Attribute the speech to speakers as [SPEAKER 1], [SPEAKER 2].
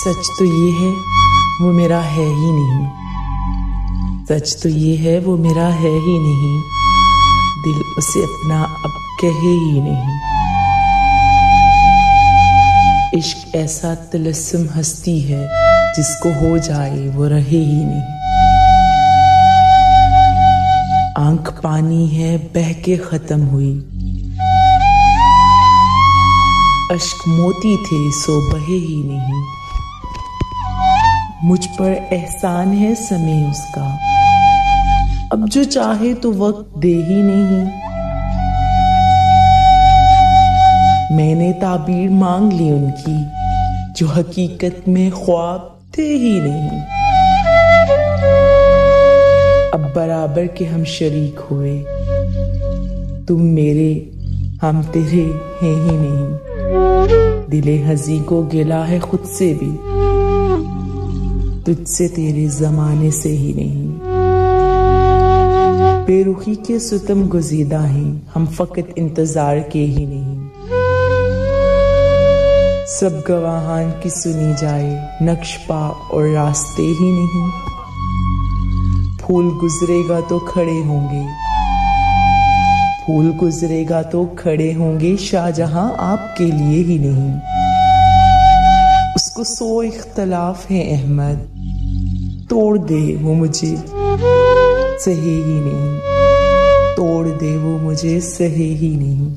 [SPEAKER 1] सच तो ये है वो मेरा है ही नहीं, सच तो ये है वो मेरा है ही नहीं, दिल उसे अपना अब कहे ही नहीं। इश्क ऐसा तिलस्म हस्ती है जिसको हो जाए वो रहे ही नहीं। आंख पानी है बह के खत्म हुई, अश्क मोती थे सो बहे ही नहीं। मुझ पर एहसान है समय उसका, अब जो चाहे तो वक्त दे ही नहीं। मैंने ताबीर मांग ली उनकी जो हकीकत में ख्वाब थे ही नहीं। अब बराबर के हम शरीक हुए, तुम मेरे हम तेरे हैं ही नहीं। दिले हज़ी को गिला है खुद से भी, तुझसे तेरे जमाने से ही नहीं। बेरुखी के सुतम गुज़ीदा हैं हम, फकत इंतजार के ही नहीं। सब गवाहान की सुनी जाए नक्श पा और रास्ते ही नहीं। फूल गुजरेगा तो खड़े होंगे, फूल गुजरेगा तो खड़े होंगे, शाहजहां आपके लिए ही नहीं। उसको 100 इख्तलाफ है अहमद, तोड़ दे वो मुझे सही ही नहीं, तोड़ दे वो मुझे सही ही नहीं।